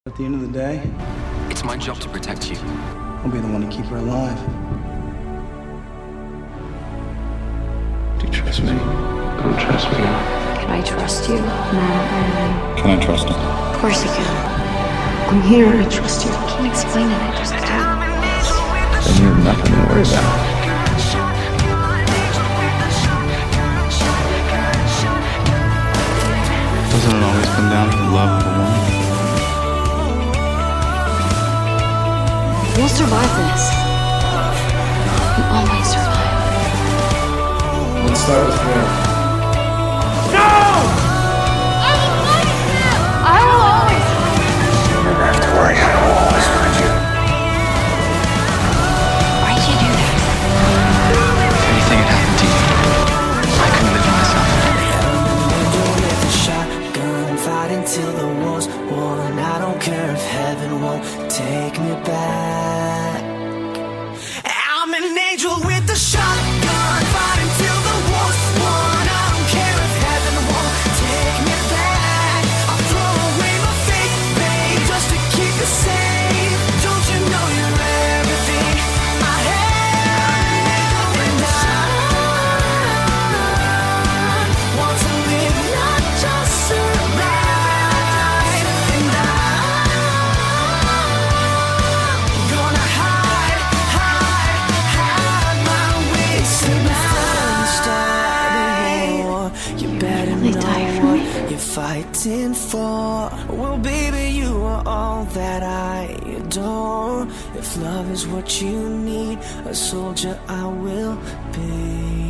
At the end of the day, It's my job to protect you. I'll be the one to keep her alive. Do you trust me? Don't trust me. Can I trust you? No. Can I trust him? Of course you can. I'm here. I trust you. I can't explain it. I just do. Then you have nothing to worry about. Doesn't it always come down to the love of a woman? We'll survive this. We always survive. Let's start with Mary. I will always. You never have to worry. I will always find you. Why'd you do that? If anything had happened to you, I couldn't live myself. With a shotgun, fighting till the war's won. I don't care if heaven won't take me back. I'm an angel with a shotgun, fighting till the war's won. I don't care if heaven won't take me back. I'll throw away my faith, babe, just to keep you safe. Don't you know you're everything I have? And I want to live, not just survive. And I'm gonna hide my way tonight. You better Really tired know for me? what you're fighting for. Well, baby, you are all that I adore. If love is what you need, a soldier I will be.